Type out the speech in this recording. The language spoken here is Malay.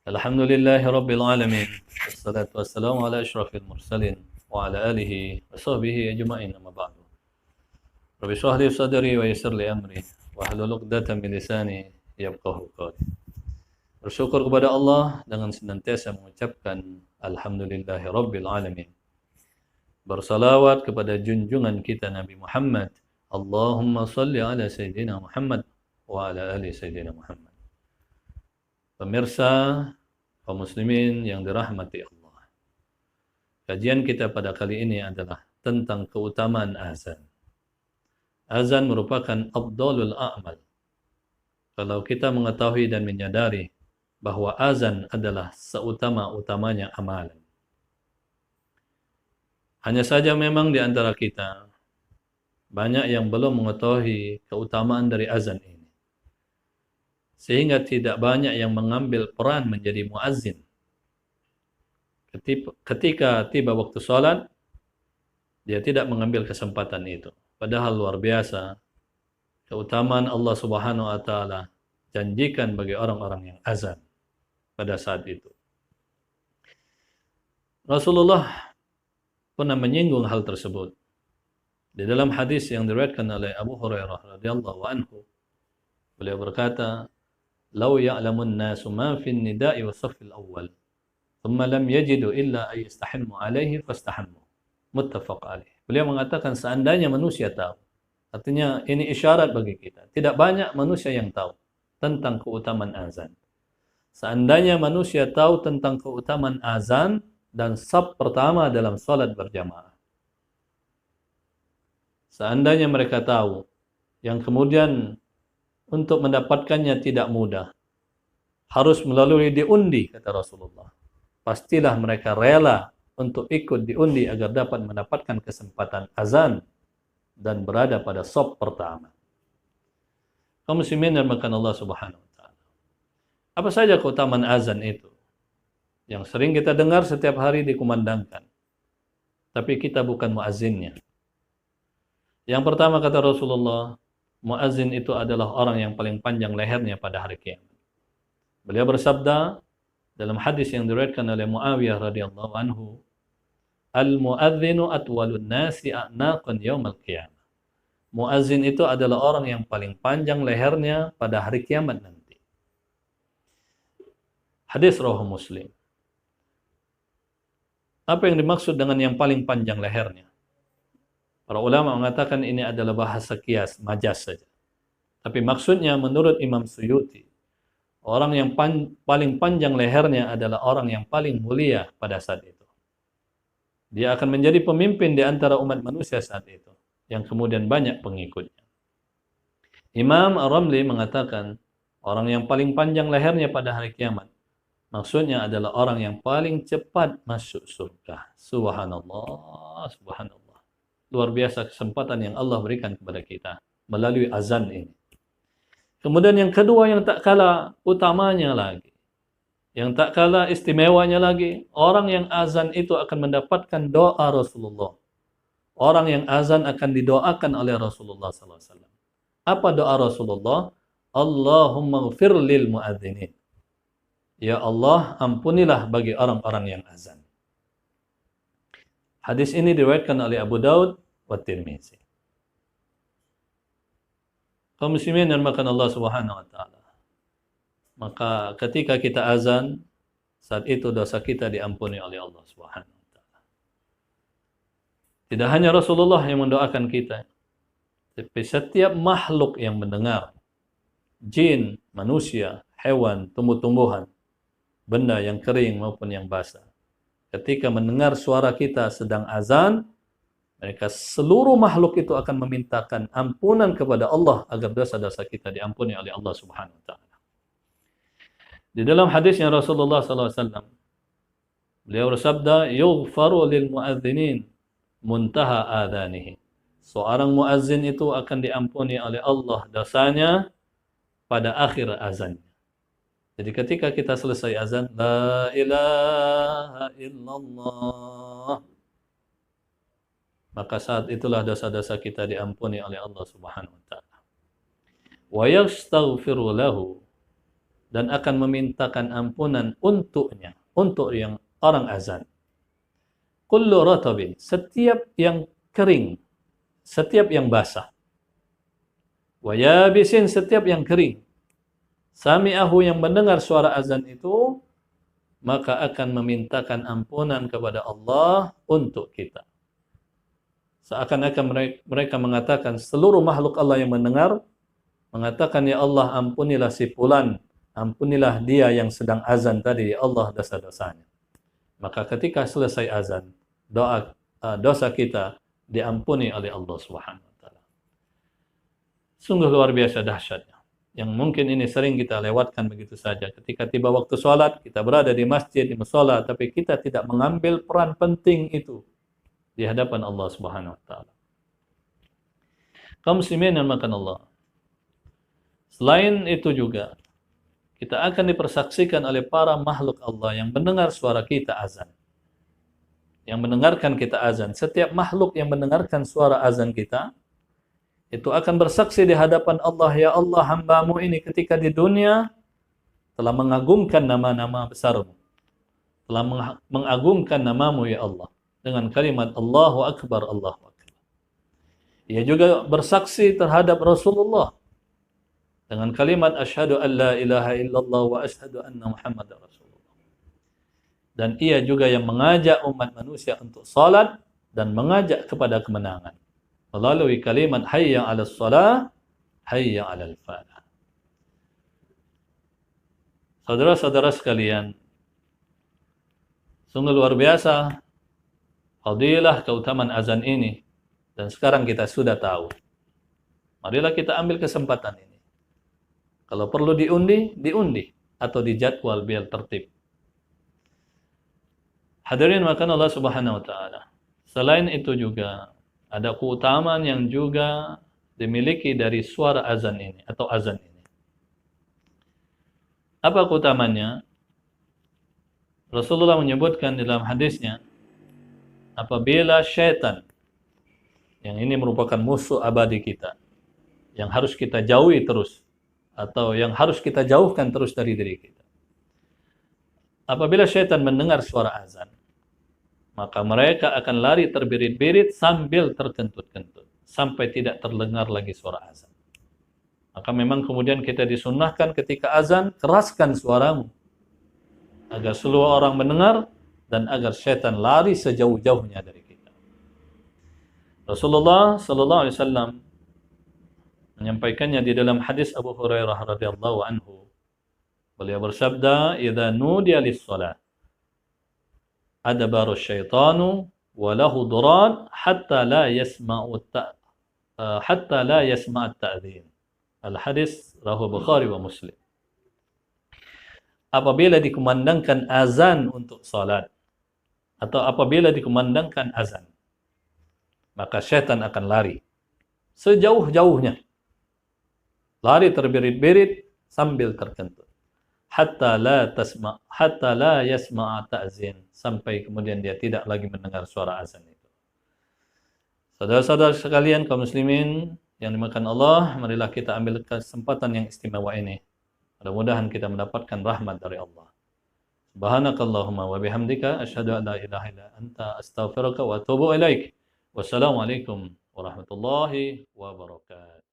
Alhamdulillahi Rabbil Alamin. Wassalatu wassalamu ala ashrafil mursalin wa ala alihi wa sahbihi ajma'in amma ba'du. Rabbi shrah li sadri wa yassir li amri wa hlul 'uqdatam min lisani yafqahu qawli. Bersyukur kepada Allah dengan senantiasa mengucapkan Alhamdulillahi Rabbil Alamin. Bersalawat kepada junjungan kita Nabi Muhammad. Allahumma salli ala Sayyidina Muhammad wa ala ali Sayyidina Muhammad. Pemirsa, kaum muslimin yang dirahmati Allah. Kajian kita pada kali ini adalah tentang keutamaan azan. Azan merupakan afdalul a'mal. Kalau kita mengetahui dan menyadari bahwa azan adalah seutama-utamanya amalan. Hanya saja memang di antara kita banyak yang belum mengetahui keutamaan dari azan ini. Sehingga tidak banyak yang mengambil peran menjadi muazzin. Ketika tiba waktu salat, dia tidak mengambil kesempatan itu. Padahal luar biasa keutamaan Allah Subhanahu wa taala janjikan bagi orang-orang yang azan pada saat itu. Rasulullah pernah menyinggung hal tersebut. Di dalam hadis yang diriwayatkan oleh Abu Hurairah radhiyallahu anhu, beliau berkata, "Lau ya'lamun nasu ma fi an-nida'i wa saffil awwal, thumma lam yajidu illa ay yastahammu alaihi fastahammu." Muttafaq alaih. Beliau mengatakan seandainya manusia tahu, artinya ini isyarat bagi kita. Tidak banyak manusia yang tahu tentang keutamaan azan. Seandainya manusia tahu tentang keutamaan azan dan saf pertama dalam salat berjamaah. Seandainya mereka tahu, yang kemudian untuk mendapatkannya tidak mudah. Harus melalui diundi, kata Rasulullah. Pastilah mereka rela untuk ikut diundi agar dapat mendapatkan kesempatan azan dan berada pada saf pertama. Kaum muslimin yang dimuliakan Allah Subhanahu wa taala. Apa saja keutamaan azan itu? Yang sering kita dengar setiap hari dikumandangkan. Tapi kita bukan muazzinnya. Yang pertama kata Rasulullah, muazzin itu adalah orang yang paling panjang lehernya pada hari kiamat. Beliau bersabda dalam hadis yang diriwayatkan oleh Muawiyah radhiyallahu anhu, "Al-muadzinu atwalun nasi a'naqan yaumal qiyamah." Muazzin itu adalah orang yang paling panjang lehernya pada hari kiamat nanti. Hadis riwayat Muslim. Apa yang dimaksud dengan yang paling panjang lehernya? Para ulama mengatakan ini adalah bahasa kias, majas saja. Tapi maksudnya menurut Imam Suyuti, orang yang paling panjang lehernya adalah orang yang paling mulia pada saat itu. Dia akan menjadi pemimpin di antara umat manusia saat itu, yang kemudian banyak pengikutnya. Imam Ar-Ramli mengatakan, orang yang paling panjang lehernya pada hari kiamat, maksudnya adalah orang yang paling cepat masuk surga. Subhanallah, subhanallah. Luar biasa kesempatan yang Allah berikan kepada kita melalui azan ini. Kemudian yang kedua yang tak kalah utamanya lagi, yang tak kalah istimewanya lagi, orang yang azan itu akan mendapatkan doa Rasulullah. Orang yang azan akan didoakan oleh Rasulullah SAW. Apa doa Rasulullah? Allahumma ghfir lil muadzinin. Ya Allah, ampunilah bagi orang-orang yang azan. Hadis ini diriwayatkan oleh Abu Daud wa Tirmizi. Kaum muslimin yang dimuliakan Allah Subhanahu wa taala. Maka ketika kita azan, saat itu dosa kita diampuni oleh Allah Subhanahu wa taala. Tidak hanya Rasulullah yang mendoakan kita, tapi setiap makhluk yang mendengar, jin, manusia, hewan, tumbuh-tumbuhan, benda yang kering maupun yang basah. Ketika mendengar suara kita sedang azan, mereka seluruh makhluk itu akan memintakan ampunan kepada Allah agar dosa-dosa kita diampuni oleh Allah Subhanahu wa taala. Di dalam hadisnya Rasulullah SAW, beliau bersabda, "Yughfaru lil muadzinin muntaha adanihi." Seorang muazzin itu akan diampuni oleh Allah dosanya pada akhir azannya. Jadi ketika kita selesai azan, la ilaha illallah, maka saat itulah dosa-dosa kita diampuni oleh Allah Subhanahu wa taala. Wa yastaghfiru lahu. dan akan memintakan ampunan untuknya, untuk yang orang azan. Kullu ratabin, setiap yang kering, setiap yang basah. Wa yabisin, setiap yang kering. Sami'ahu, yang mendengar suara azan itu, maka akan memintakan ampunan kepada Allah untuk kita. Seakan-akan mereka mengatakan, seluruh makhluk Allah yang mendengar, mengatakan, ya Allah, ampunilah si fulan, ampunilah dia yang sedang azan tadi, ya Allah, dosa-dosanya. Maka ketika selesai azan, dosa kita diampuni oleh Allah Subhanahu wa taala. Sungguh luar biasa dahsyatnya. Yang mungkin ini sering kita lewatkan begitu saja. Ketika tiba waktu sholat, kita berada di masjid, di mushola, tapi kita tidak mengambil peran penting itu di hadapan Allah Subhanahu wa taala. Kaum muslimin yang makan Allah. Selain itu juga, kita akan dipersaksikan oleh para makhluk Allah yang mendengar suara kita azan. Yang mendengarkan kita azan. Setiap makhluk yang mendengarkan suara azan kita, itu akan bersaksi di hadapan Allah, ya Allah, hamba-Mu ini ketika di dunia telah mengagungkan nama-nama besar-Mu. Telah mengagungkan nama-Mu, ya Allah. Dengan kalimat Allahu Akbar, Allahu Akbar. Ia juga bersaksi terhadap Rasulullah. Dengan kalimat asyhadu an la ilaha illallah wa asyhadu anna Muhammadar Rasulullah. Dan ia juga yang mengajak umat manusia untuk salat dan mengajak kepada kemenangan melalui kalimat hayya 'alas shalah, hayya 'alal falah. Saudara-saudara sekalian, sungguh luar biasa fadilah keutamaan azan ini, dan sekarang kita sudah tahu. Marilah kita ambil kesempatan ini. Kalau perlu diundi atau dijadwal biar tertib. Hadirin makan Allah Subhanahu wa taala. Selain itu juga ada keutamaan yang juga dimiliki dari suara azan ini atau azan ini. Apa keutamanya? Rasulullah menyebutkan dalam hadisnya, apabila syaitan, yang ini merupakan musuh abadi kita, yang harus kita jauhi terus, atau yang harus kita jauhkan terus dari diri kita. Apabila syaitan mendengar suara azan, maka mereka akan lari terbirit-birit sambil terkentut-kentut, sampai tidak terdengar lagi suara azan. Maka memang kemudian kita disunnahkan ketika azan, keraskan suaramu, agar seluruh orang mendengar, dan agar syaitan lari sejauh-jauhnya dari kita. Rasulullah sallallahu alaihi wasallam menyampaikannya di dalam hadis Abu Hurairah radhiyallahu anhu. Beliau bersabda, "Idza nudiya lis-shalah adbaru syaitanu wa lahu duran hatta la yasma'u at-ta'dhin." Al-hadis rawahu Bukhari wa Muslim. Apabila dikumandangkan azan untuk salat, atau apabila dikumandangkan azan, maka syaitan akan lari sejauh-jauhnya. Lari terbirit-birit sambil terkentut. Hatta la yasma'a ta'zin, sampai kemudian dia tidak lagi mendengar suara azan itu. Saudara-saudara sekalian kaum muslimin yang dimakan Allah, marilah kita ambil kesempatan yang istimewa ini. Mudah-mudahan kita mendapatkan rahmat dari Allah. Subhanakallahumma wa bihamdika asyhadu an la ilaha illa anta astaghfiruka wa atubu ilaik. Wassalamualaikum warahmatullahi wabarakatuh.